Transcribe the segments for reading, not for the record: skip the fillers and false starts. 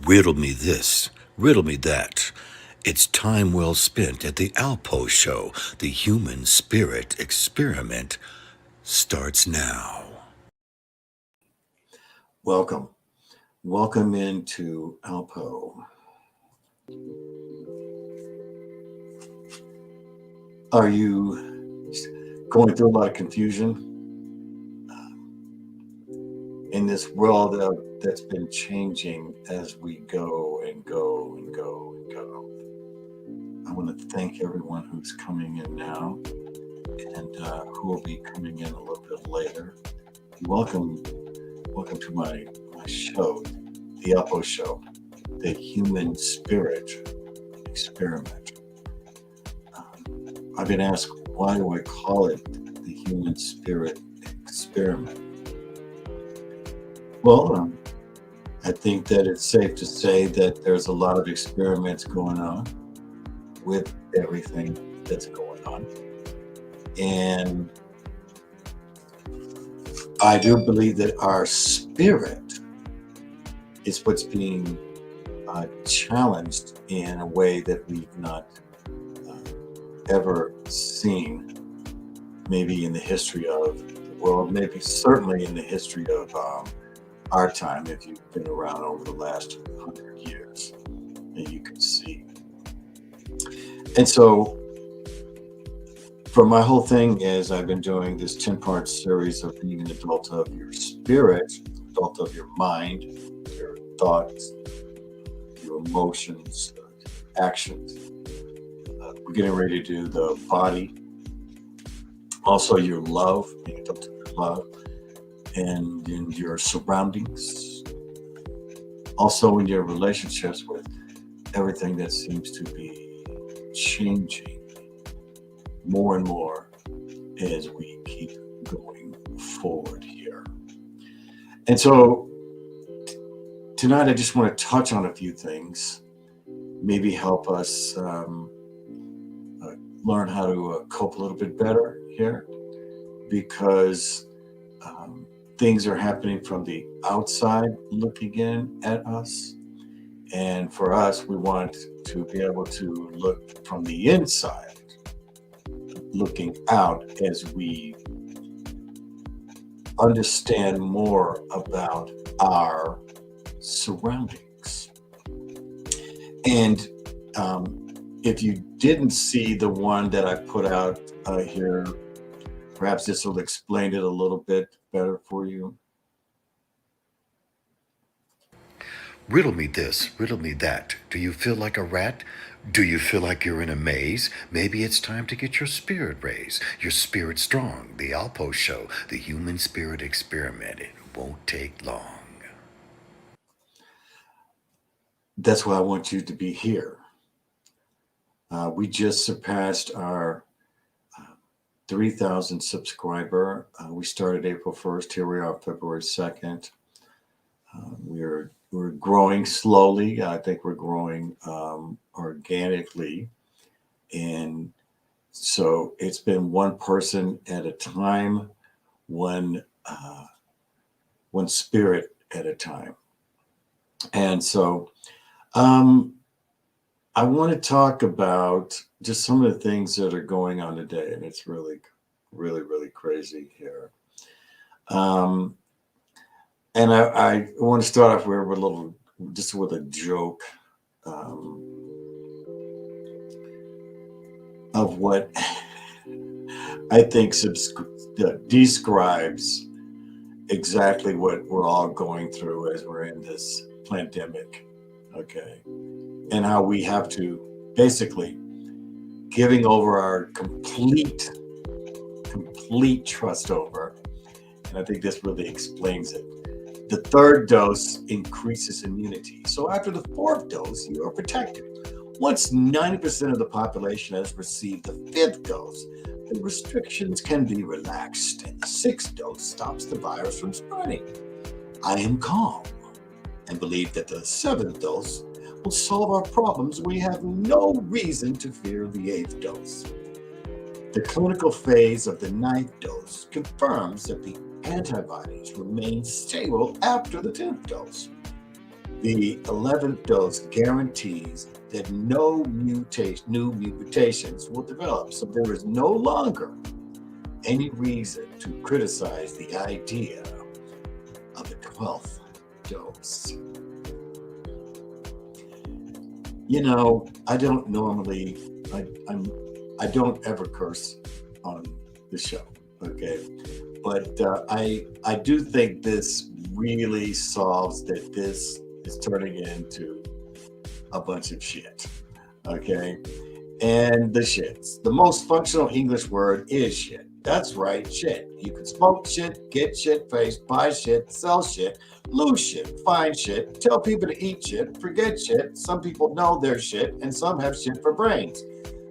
Riddle me this, riddle me that. It's time well spent at the Alpo Show. The human spirit experiment starts now. Welcome. Welcome into Alpo. Are you going through a lot of confusion in this world that's been changing as we go and go and go and go? I want to thank everyone who's coming in now and who will be coming in a little bit later. Welcome to my show, the Alpo Show, the human spirit experiment. I've been asked, why do I call it the human spirit experiment? Well, I think that it's safe to say that there's a lot of experiments going on with everything that's going on. And I do believe that our spirit is what's being challenged in a way that we've not ever seen, maybe in the history of the world, maybe certainly in the history of our time, if you've been around over the last 100 years, and you can see. And so, for my whole thing is I've been doing this 10-part series of being an adult of your spirit, adult of your mind, your thoughts, your emotions, actions. We're getting ready to do the body, also your love, being adult of your love, and in your surroundings, also in your relationships with everything that seems to be changing more and more as we keep going forward here. And so tonight I just want to touch on a few things, maybe help us learn how to cope a little bit better here, because things are happening from the outside looking in at us. And for us, we want to be able to look from the inside, looking out as we understand more about our surroundings. And if you didn't see the one that I put out here, perhaps this will explain it a little bit better for you. Riddle me this, riddle me that. Do you feel like a rat? Do you feel like you're in a maze? Maybe it's time to get your spirit raised, your spirit strong. The Alpo Show, the human spirit experiment. It won't take long. That's why I want you to be here. We just surpassed our 3,000 subscriber. We started April 1st. Here we are, February 2nd. We're growing slowly. I think we're growing organically. And so it's been one person at a time, one spirit at a time. And so I want to talk about just some of the things that are going on today. And it's really, really, really crazy here. And I want to start off with a little, just with a joke of what I think describes exactly what we're all going through as we're in this pandemic, okay? And how we have to basically giving over our complete trust over. And I think this really explains it. The third dose increases immunity. So after the fourth dose, you are protected. Once 90% of the population has received the fifth dose, the restrictions can be relaxed, and the sixth dose stops the virus from spreading. I am calm and believe that the seventh dose will solve our problems. We have no reason to fear the eighth dose. The clinical phase of the ninth dose confirms that the antibodies remain stable after the 10th dose. The 11th dose guarantees that no new mutations will develop. So there is no longer any reason to criticize the idea of the 12th dose. You know, I don't normally, I don't ever curse on the show, okay? But I do think this really solves that this is turning into a bunch of shit, okay? And the shits. The most functional English word is shit. That's right, shit. You can smoke shit, get shit faced, buy shit, sell shit, lose shit, find shit, tell people to eat shit, forget shit. Some people know their shit, and some have shit for brains.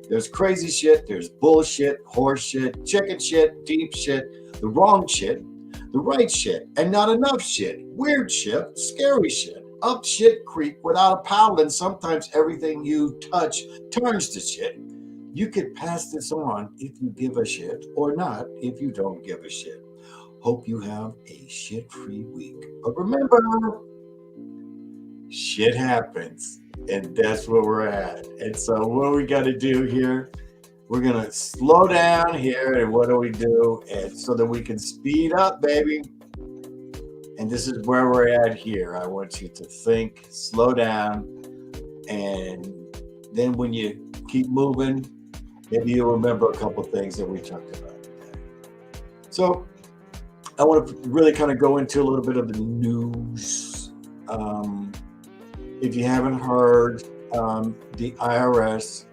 There's crazy shit, there's bullshit, horse shit, chicken shit, deep shit, the wrong shit, the right shit, and not enough shit, weird shit, scary shit, up shit creek without a paddle, and sometimes everything you touch turns to shit. You could pass this on if you give a shit, or not if you don't give a shit. Hope you have a shit-free week. But remember, shit happens, and that's where we're at. And so what we got to do here, we're going to slow down here, and what do we do? And so that we can speed up, baby. And this is where we're at here. I want you to think, slow down, and then when you keep moving, maybe you'll remember a couple of things that we talked about today. So I want to really kind of go into a little bit of the news. If you haven't heard, the IRS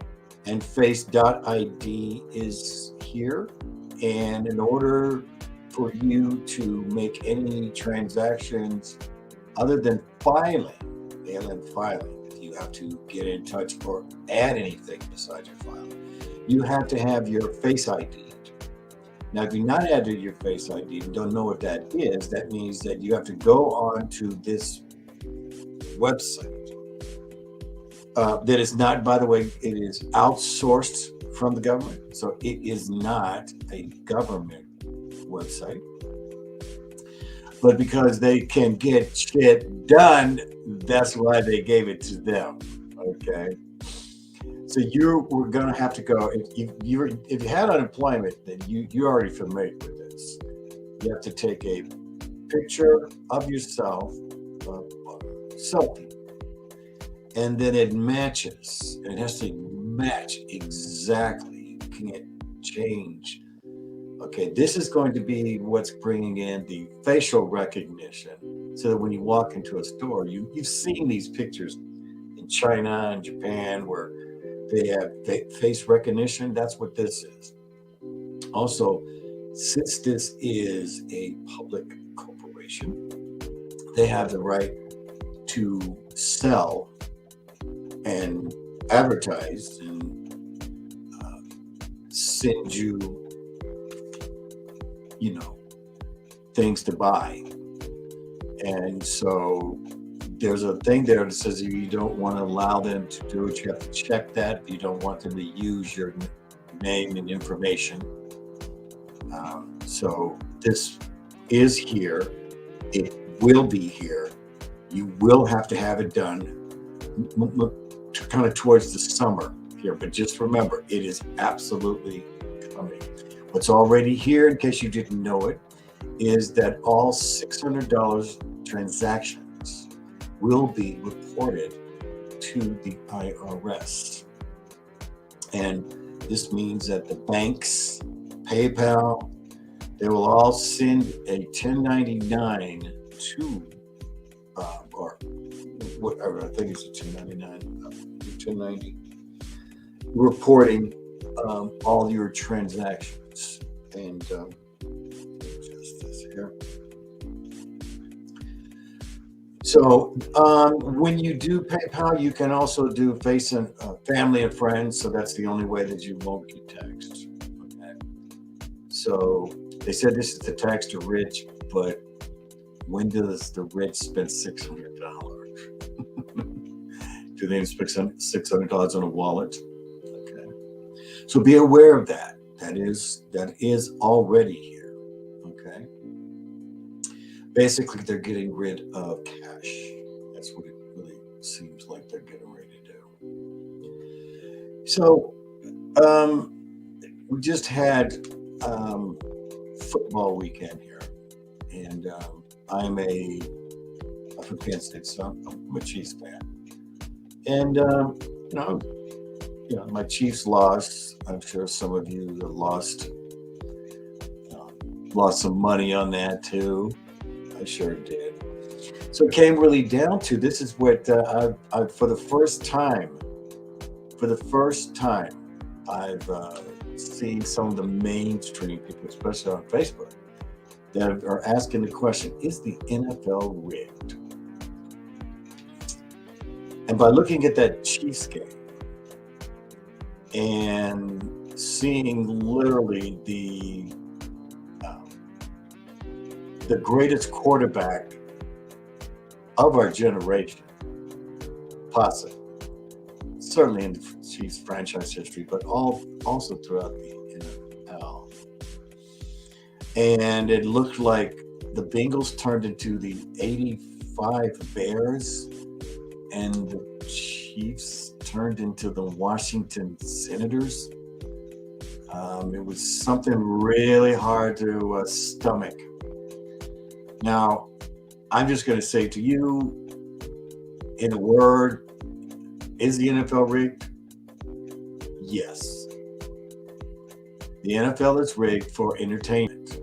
and Face ID is here. And in order for you to make any transactions other than filing, mail-in filing, if you have to get in touch or add anything besides your filing, you have to have your Face ID. Now, if you're not added your Face ID and don't know what that is, that means that you have to go on to this website. That is not, by the way, it is outsourced from the government. So it is not a government website. But because they can get shit done, that's why they gave it to them. Okay. So we're going to have to go. If you had unemployment, then you're already familiar with this. You have to take a picture of yourself, selfie, and then it matches. It has to match exactly. You can't change. Okay, this is going to be what's bringing in the facial recognition, so that when you walk into a store, you've seen these pictures in China and Japan where they have face recognition. That's what this is. Also, since this is a public corporation, they have the right to sell and advertise and send you, things to buy. And so there's a thing there that says you don't want to allow them to do it. You have to check that. You don't want them to use your name and information. So this is here. It will be here. You will have to have it done kind of towards the summer here. But just remember, it is absolutely coming. What's already here, in case you didn't know it, is that all $600 transactions will be reported to the IRS. And this means that the banks, PayPal, they will all send a 1099 to, or whatever, I think it's a 1090, reporting all your transactions. And just this here. So when you do PayPal, you can also do Face and family and friends. So that's the only way that you won't get taxed. Okay. So they said this is the tax to rich, but when does the rich spend $600? Do they spend $600 on a wallet? Okay. So be aware of that. That is already here. Okay. Basically, they're getting rid of cash. That's what it seems like they're getting ready to do. So we just had football weekend here, and I'm from Kansas State, so I'm a Chiefs fan, and my Chiefs lost. I'm sure some of you lost some money on that too. I sure did. So it came really down to this is what I for the first time, I've seen some of the mainstream people, especially on Facebook, that are asking the question: is the NFL rigged? And by looking at that Chiefs game and seeing literally the greatest quarterback of our generation, possibly, certainly in the Chiefs franchise history, but also throughout the NFL. And it looked like the Bengals turned into the '85 Bears, and the Chiefs turned into the Washington Senators. It was something really hard to stomach. Now, I'm just going to say to you, in a word, is the NFL rigged? Yes. The NFL is rigged for entertainment.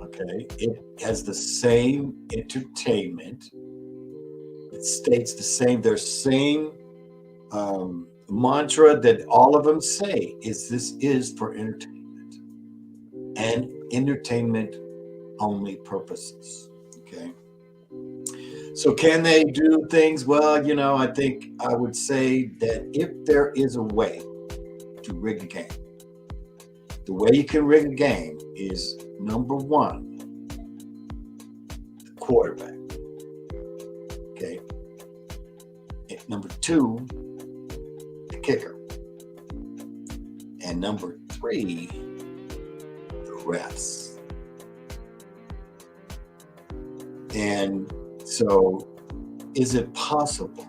Okay? It has the same entertainment. It states their same mantra that all of them say is this is for entertainment and entertainment only purposes. Okay. So can they do things? Well, I think I would say that if there is a way to rig a game, the way you can rig a game is number one, the quarterback. Okay. And number two, the kicker. And number three, the refs. And so, is it possible?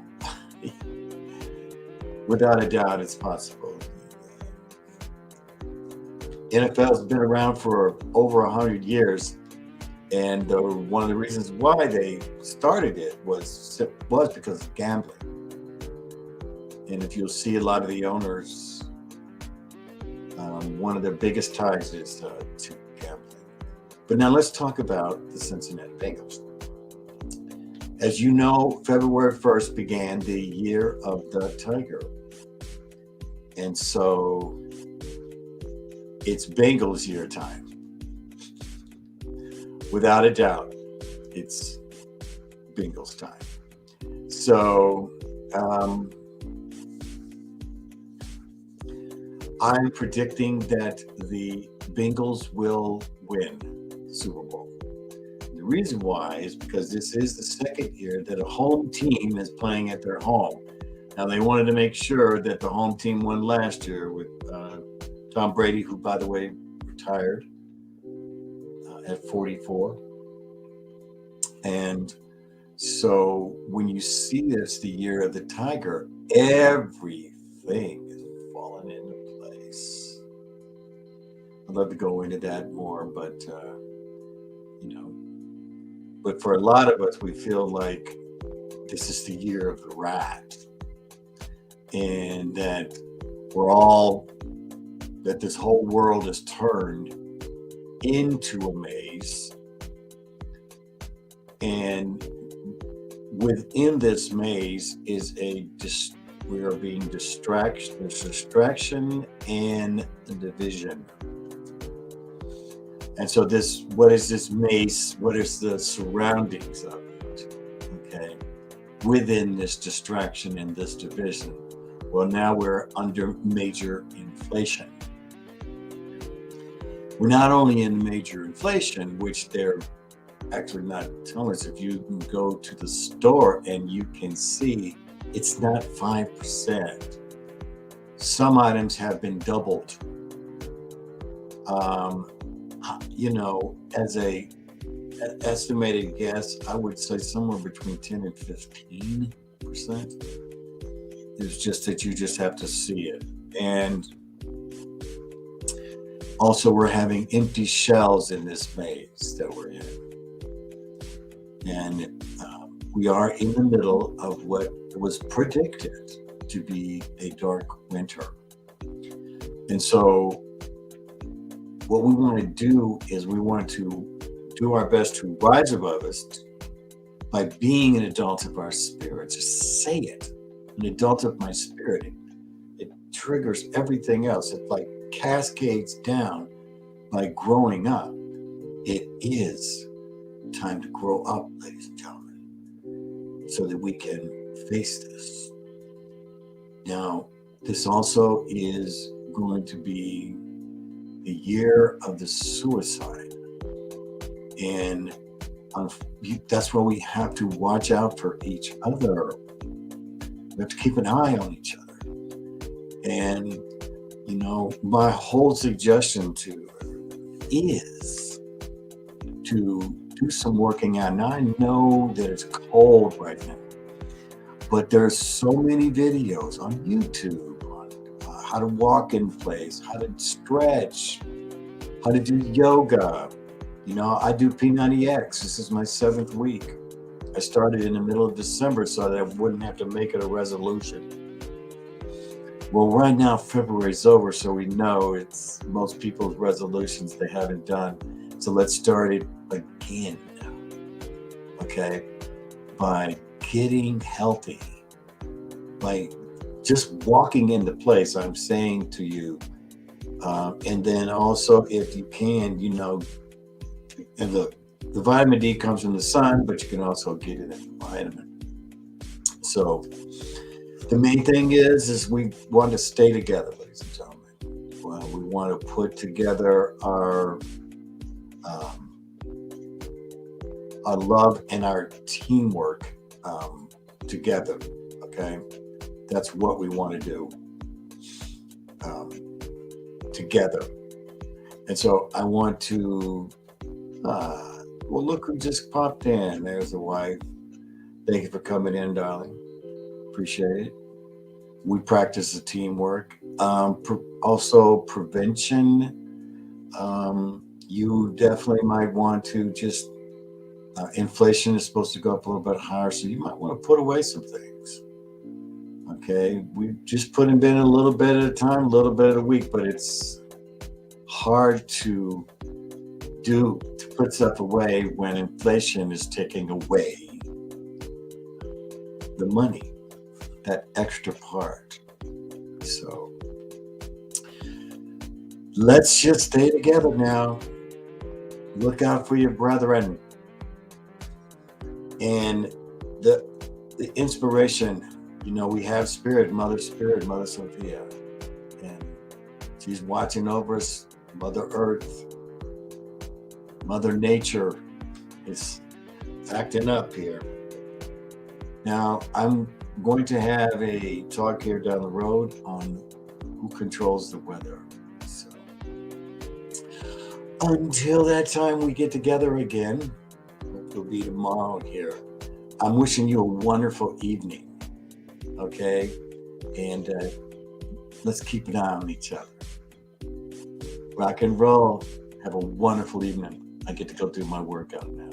Without a doubt, it's possible. NFL's been around for over 100 years, and one of the reasons why they started it was because of gambling. And if you'll see a lot of the owners, one of their biggest ties is to gambling. But now let's talk about the Cincinnati Bengals. As you know, February 1st began the year of the Tiger. And so it's Bengals year time. Without a doubt, it's Bengals time. So I'm predicting that the Bengals will win the Super Bowl. The reason why is because this is the second year that a home team is playing at their home. Now, they wanted to make sure that the home team won last year with Tom Brady, who, by the way, retired at 44. And so when you see this, the year of the Tiger, everything is falling into place. I'd love to go into that more, but but for a lot of us, we feel like this is the year of the rat, and that that this whole world is turned into a maze, and within this maze is we are being distraction and division. And so what is this maze? What is the surroundings of it? Okay. Within this distraction and this division. Well, now we're under major inflation. We're not only in major inflation, which they're actually not telling us. If you can go to the store and you can see it's not 5%. Some items have been doubled. As an estimated guess, I would say somewhere between 10 and 15. 100%. It's just that you just have to see it. And also, we're having empty shells in this maze that we're in. And we are in the middle of what was predicted to be a dark winter. And so what we want to do is we want to do our best to rise above us by being an adult of our spirit. Just say it, an adult of my spirit. It triggers everything else. It like cascades down by growing up. It is time to grow up, ladies and gentlemen, so that we can face this. Now, this also is going to be the year of the suicide. And that's why we have to watch out for each other. We have to keep an eye on each other. And, you know, my whole suggestion to is to do some working out. Now, I know that it's cold right now, but there's so many videos on YouTube on how to walk in place, how to stretch, how to do yoga. You know, I do P90X. This is my 7th week. I started in the middle of December so that I wouldn't have to make it a resolution. Well, right now, February's over, so we know it's most people's resolutions they haven't done. So let's start it again, okay? By getting healthy, by just walking into place, I'm saying to you. And then also, if you can, you know, and the vitamin D comes from the sun, but you can also get it in vitamin. So the main thing is we want to stay together, ladies and gentlemen. Well, we want to put together our love and our teamwork together. Okay, that's what we want to do together. And so I want to. Well, look who just popped in. There's the wife. Thank you for coming in, darling. Appreciate it. We practice the teamwork. Also, prevention. You definitely might want to just, inflation is supposed to go up a little bit higher, so you might want to put away some things. Okay, we just put in a little bit at a time, a little bit a week, but it's hard to put stuff away when inflation is taking away the money, that extra part. So let's just stay together now. Look out for your brethren. And the inspiration, you know, we have Mother Sophia, and she's watching over us. Mother Earth, Mother Nature is acting up here. Now, I'm going to have a talk here down the road on who controls the weather. So until that time we get together again, it'll be tomorrow here. I'm wishing you a wonderful evening, okay? And let's keep an eye on each other. Rock and roll. Have a wonderful evening. I get to go do my workout now.